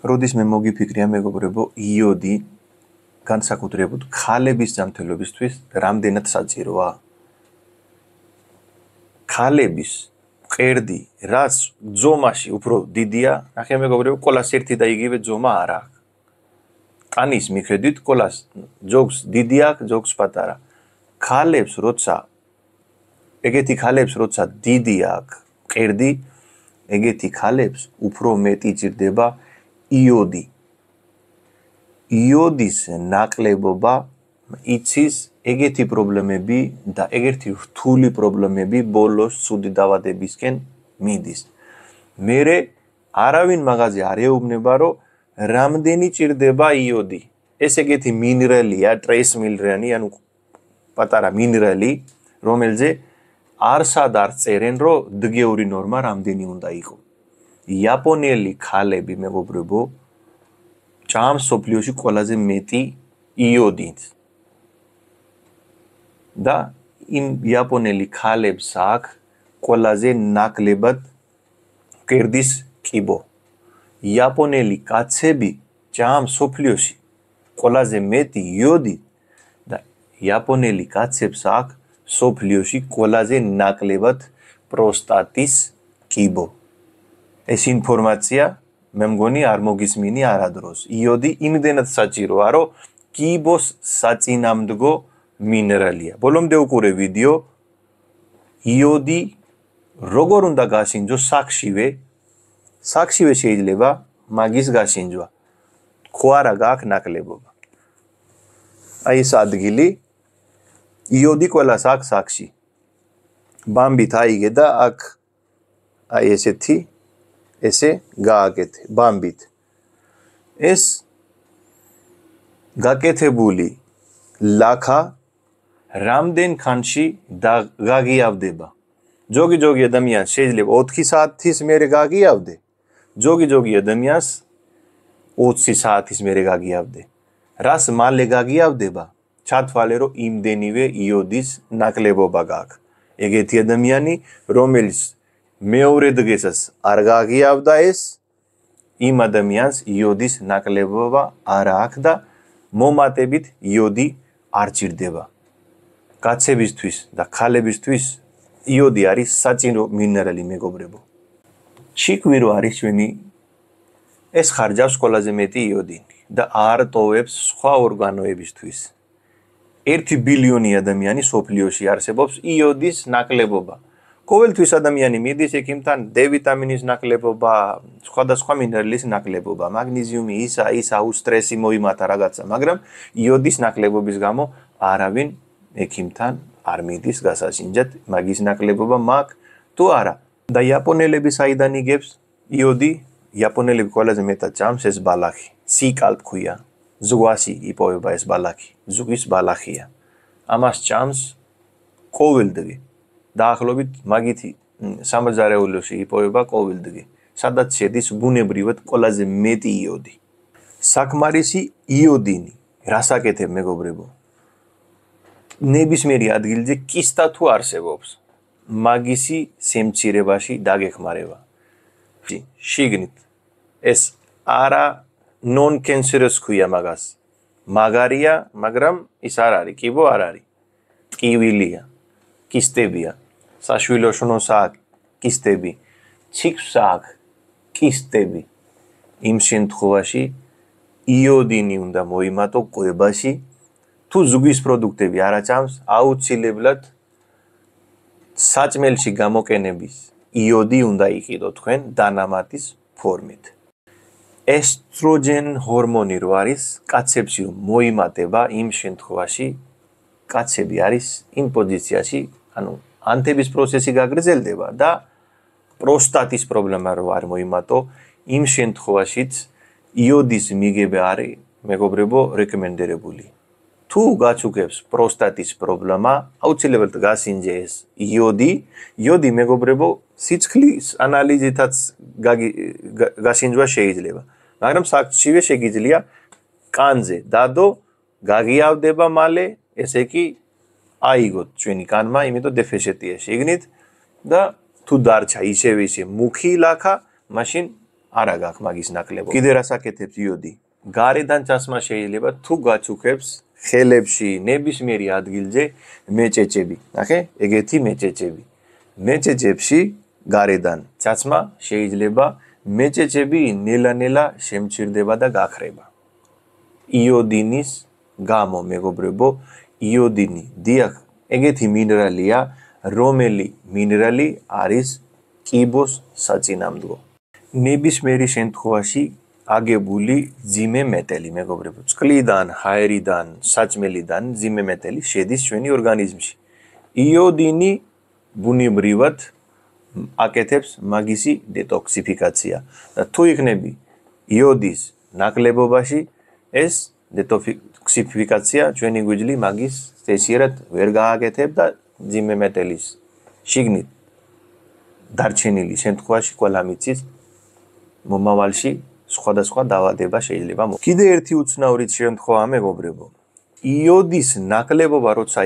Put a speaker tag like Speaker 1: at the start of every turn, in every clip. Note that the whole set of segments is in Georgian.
Speaker 1: როდის მე მოგიფიქრია მეგობრებო, იოდი განსაკუთრებულად ქალების ჯანმრთელობისთვის რამდენად საჭიროა. ქალების მყერდი, რაც ძომაში უფრო დიდია, ნახე მეგობრებო, ყველას ერთი და იგივე ძომა არ აქვს. კანის მიხედვით ყველას ჯოგს დიდი აქვს, ჯოგს პატარა. ქალებს როცა დიდი აქვს მყერდი, ეგეთი ქალებს უფრო მეტი ჭირდება იოდი. იოდის ნაკლებობა იცის ეგეთი პრობლემები და ეგეთი რთული პრობლემები ბოლოს ცუდი დაავადებისკენ მიდის. მერე არავინ მაღაზია არ ეუბნება, რომ რამდენი ჭირდება იოდი. ეს ეგეთი მინერალია, ტრეის მინერალი, ანუ პატარა მინერალი, რომელზე არსად არ წერენ, რომ დღეური ნორმა რამდენი უნდა იყოს. იაპონელი ქალები, მეგობრებო, ჭამს სოფლიოში ყველაზე მეტი იოდით. და იმ იაპონელი ქალებს აქვს ყველაზე ნაკლებად მკერდის კიბო. იაპონელი კაცები ჭამს სოფლიოში ყველაზე მეტი იოდით და იაპონელი კაცებს აქვს სოფლიოში ყველაზე ნაკლებად პროსტატის კიბო. ეს ინფორმაცია მე მგონი არ მოგისმინი არადროს. იოდი იმდენად საჭიროა, რომ კიბოს საწინამდგო მინერალია. ბოლომდე უყურე ვიდეო, იოდი როგორ უნდა გაშინჯოს საქშივე შეიძლება მაგის გაშინჯვა. ხო არა გაქვს ნაკლებობა. აი ეს ადგილი იოდი ყველას აქვს საქში. ბამბით აიგე და აქ აი ესე გააკეთე ბამბით. ეს გაკეთებული ლაქა რამდენ ხანში გაგიავდება. ჯოგი ადამიანს შეიძლება 4 საათის მერე გაგიავდე. ჯოგი ადამიანს 20 საათის მერე გაგიავდე. რას მალე გაგიავდება? ჩათვალე, რომ იმდენივე იოდის ნაკლებობა გაქვს. ეგეთი ადამიანი, რომელიც მეორე დღესაც არ გაგიავდა ეს, იმ ადამიანს იოდის ნაკლებობა არ აქვს და მომატებით იოდი არ ჭირდება. კაცებისთვის და ქალებისთვის იოდი არის საჭირო მინერალი, მეგობრებო. ჩიქვირო არის ჩვენი, ეს ხარჯავს ყველაზე მეტი იოდი და არ ტოვებს სხვა ორგანოებისთვის. 1 ბილიონი ადამიანი სოფლიოში არსებობს იოდის ნაკლებობა. ყოველთვის ადამიანი მიდის ექიმთან, D ვიტამინის ნაკლებობა, სხვადასხვა მინერალის ნაკლებობა, მაგნეზიუმი, ისა, უსტრესი მოიმატა რაღაცა, მაგრამ იოდის ნაკლებობის გამო არავინ ექიმთან არ მიდის გასაშინჯად, მაგის ნაკლებობა მაქვს თუ არა. და იაპონელები საიდან იგებს იოდი? იაპონელები ყველაზე მეტად ჭამს ეს ბალახი. სიკალ ქვია. ზღვაში იპოვება ეს ბალახი. ზღვის ბალახია. ამას ჭამს ყოველდღე. დაახლოებით მაგითი სამზარეულოში იპოვება ყოველდღე. სადაც შედის ბუნებრივად ყველაზე მეტი იოდი. საკმარისი იოდინი. რას აკეთებ, მეგობრებო? ნებისმიერი ადგილზე კისტა თუ არსებობს, მაგისი სიმცირებაში დაგეხმარება. შიგნით ეს არა non-cancerous ქვია მაგას. მაგარია, მაგრამ ის არ არის, კიბო არ არის. ტკივილია, კისტებია. საშვილო შნოს აქვს კისტები, ციკს აქვს კისტები. იმ შემთხვევაში იოდინი უნდა მოიმატო კვებაში. თუ ზღვის პროდუქტები არ აჭამს, აუცილებლად საჭმელში გამოყენების იოდი უნდა იყიდო თქვენ დანამატის ფორმით. ესტროგენ ჰორმონი რო არის კაცებში მოიმატება, იმ შემთხვევაში კაცები არის იმ პოზიციაში, ანუ ანთების პროცესი გაგრძელდება და პროსტატის პრობლემა რო არ მოიმატო, იმ შემთხვევაშიც იოდის მიღება არის, მეგობრებო, რეკომენდირებული. თუ გაჩუქებს პროსტატის პრობლემა, აუცილებლად გასინჯე ეს იოდი. იოდი, მეგობრებო, სიცხლის ანალიზითაც გასინჯვა შეიძლება. მაგრამ საქმეშივე შეგიძლია კანზე დადო, გაგიავდება მალე, ესე კი აიგოთ ჩვენი კანმა, იმიტომ დეფეშეტია შეგნით და თუ დარჩა ისევ მუქი ლაქა, მაშინ არა გაქვს მაგის ნაკლებობა. კიდე რას აკეთებს იოდი? გარედან წასმა შეიძლება თუ გაჩუქებს ხელებში ნებისმიერი ადგილზე მეჭეჭები. ნახე, ეგეთი მეჭეჭები. მეჭეჭებში გარედან წასმა შეიძლება მეჭეჭები ნელა-ნელა შემჩირდება და გახრება. იოდინის გამო, მეგობრებო, იოდინი, დიახ, ეგეთი მინერალია, რომელი მინერალი არის კიბოს საწინამდგო. ნებისმიერი შემთხვევაში აგებული ძიმე მეტელი, მეგობრებო, წყლიდან, ჰაერიდან, საჭმელიდან ძიმე მეტელი შედის ჩვენი ორგანიზმში. იოდინი ბუნებრივად აკეთებს მაგისი დეტოქსიფიკაცია. და თუ იქნები იოდის ნაკლებობაში, ეს დეტოქსიფიკაცია ჩვენი გვიჯლი მაგის წესიერად ვერ გააკეთებ და ძიმე მეტელის შიგნით დარჩენილი შემთხვევაში ყველა მიცის მომავალში სხვადასხვა დაავადება შეიძლება მოხდეს. კიდე ერთი უცნაური შემთხვევა, მეგობრებო, იოდის ნაკლებობა როცა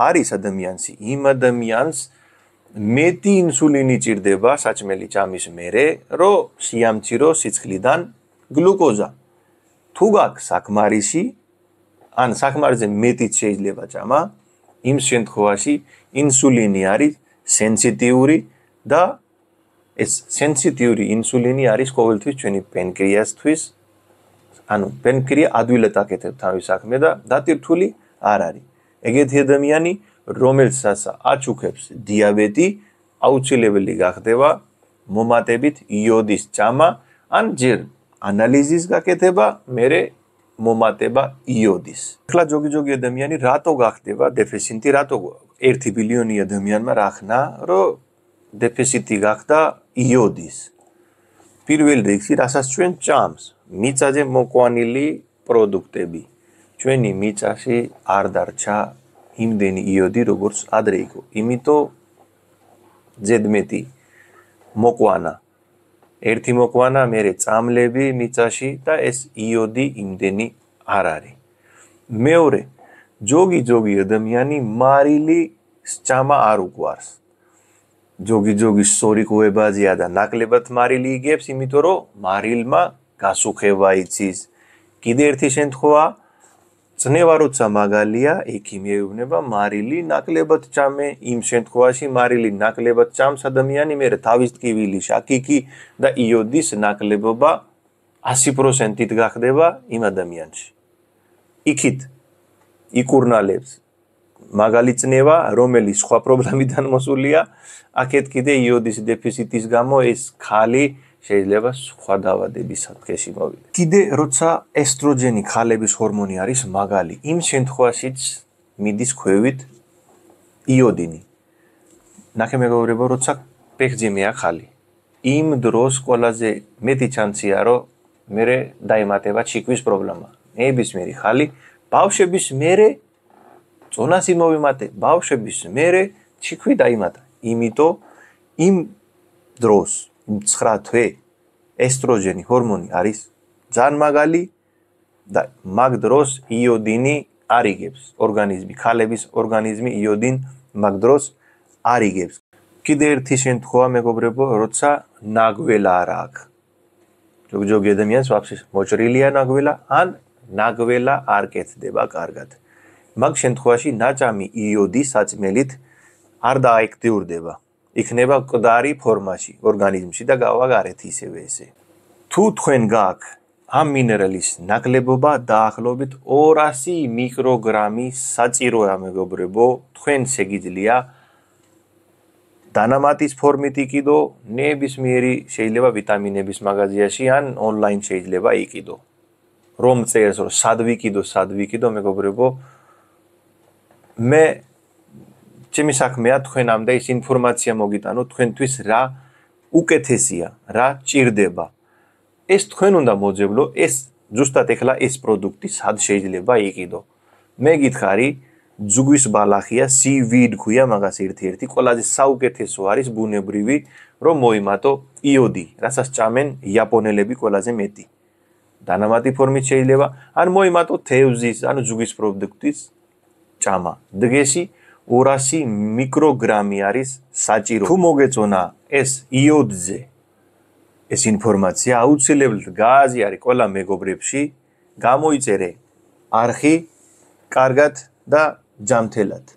Speaker 1: არის ადამიანში, იმ ადამიანს მეტი ინსულინი ჭირდება საჭმელი ჭამის მერე, რომ შეამცირო სიცხლიდან გლუკოზა. თუ გაქვს საკმარისი, ან საკმარისზე მეტიც შეიძლება ჭამა, იმ შემთხვევაში ინსულინი არის სენსიტიური და ეს სენსიტიური ინსულინი არის ყოველთვის ჩვენი პენკრიასთვის, ანუ პენკრია ადვილად აკეთებს თავის საქმეს და დატირთული არ არის. ეგეთი ადამიანი, რომელსაც აჩუქებს დიაბეტი, აუცილებელი გახდება მომატებით იოდის ჭამა, ან ჯერ ანალიზის გაკეთება, მერე მომატება იოდის. ახლა ჯოგი ადამიანი რატო გახდება დეფიციტი, რატო 1 ბილიონი ადამიანმა რახნა, რომ დეფიციტი გახდა იოდის. პირველ რიგში, რასაც ჩვენ ჭამს, მიწაზე მოყვანილი პროდუქტები. ჩვენი მიწაში არ დარჩა იმდენი იოდი, როგორც ადრე იყო. იმიტომ ზედმეტი მოყვანა. ერთი მოყვანა, მერე წამლები მიწაში და ეს იოდი იმდენი არ არის. მეორე, ჯოგი ადამიანი მარილი ჭამა არ უყვარს. ჯოგი სორიკოებაზეა და ნაკლებად მარილი იგებს, იმიტომ რომ მარილმა გასუხება იცის. კიდე ერთი შემთხვევა, წნევა როცა მაგალია, იქ მიეუბნება მარილი ნაკლებად ჭამე, იმ შემთხვევაში მარილი ნაკლებად ჭამს ადამიანი, მერე თავის ტკივილი, შაქიკი და იოდის ნაკლებობა 100%-ით გახდება იმ ადამიანში. იქით იკურნალებს მაგალი წნევა, რომელიც სხვა პრობლემიდან მოსულია, აქეთ კიდე იოდის დეფიციტის გამო ეს ქალი შეიძლება სხვა დაავადების საფრთხეში მოვიდეს. კიდე როცა ესტროჯენი, ქალების ჰორმონი არის მაგალი, იმ შემთხვევაშიც მიდის ქვევით იოდინი. ნახე მეგობრებო, როცა პექძიმეა ხალი, იმ დროს ყველაზე მეტი ჩანსია, რომ მერე დაემატება ჩიქვის პრობლემა. ნებისმიერი ხალი ბავშვების მერე წონას იმოვიმატე, ბავშვების მერე ჩიქვი დაიმატა. იმიტომ იმ დროს 9 თვე ესტროჯენი ჰორმონი არის ძალიან მაგალი და მაგ დროს იოდინი არ იგებს ორგანიზმი, ქალების ორგანიზმი იოდინ მაგ დროს არ იგებს. კიდე ერთი შემთხვევა, მეგობრებო, როცა ნაგველა არ აქვს. ჯოგი ადამიანს ვაფშე მოჭრილია ნაგველა, ან ნაგველა არ კეთდება კარგად. მაგ შემთხვევაში ნაჭამი იოდი საჭმელით არ დააქტიურდება. იქნება მკვდარი ფორმაში ორგანიზმში და გავა გარეთ ისევე ესე. თუ თქვენ გაქვთ ამ მინერალის ნაკლებობა დაახლოებით 200 მიკროგრამი საჭიროა, მეგობრებო, თქვენ შეგიძლია დანამატის ფორმით იყიდო, ნებისმიერი შეიძლება ვიტამინების მაღაზიაში ან ონლაინ შეიძლება იყიდო. რომ წერს, რომ სად ვიყიდო, მეგობრებო, მე ჩემი საქმეა თქვენამდე ის ინფორმაცია მოგიტანო, თქვენთვის რა უკეთესია, რა ჭირდება. ეს თქვენ უნდა მოძებნო, ეს ზუსტად ეხლა ეს პროდუქტი სად შეიძლება იყიდო. მე გითხარი, ძუგვის ბალახია, seaweed ქვია მაგას ერთ-ერთი, ყველაზე საუკეთესო არის ბუნებრივი, რომ მოიმატო იოდი, რასაც ჭამენ იაპონელები ყველაზე მეტი. დანამატი ფორმით შეიძლება, ან მოიმატო თევზის, ან ძუგვის პროდუქტის ჭამა. დღეში 200 მიკროგრამი არის საჭირო. თუ მოგეწონა ეს იოდზე ეს ინფორმაცია აუცილებლად გააზიარე ყველა მეგობრებში, გამოიწერე არხი კარგად და ჯამთელად.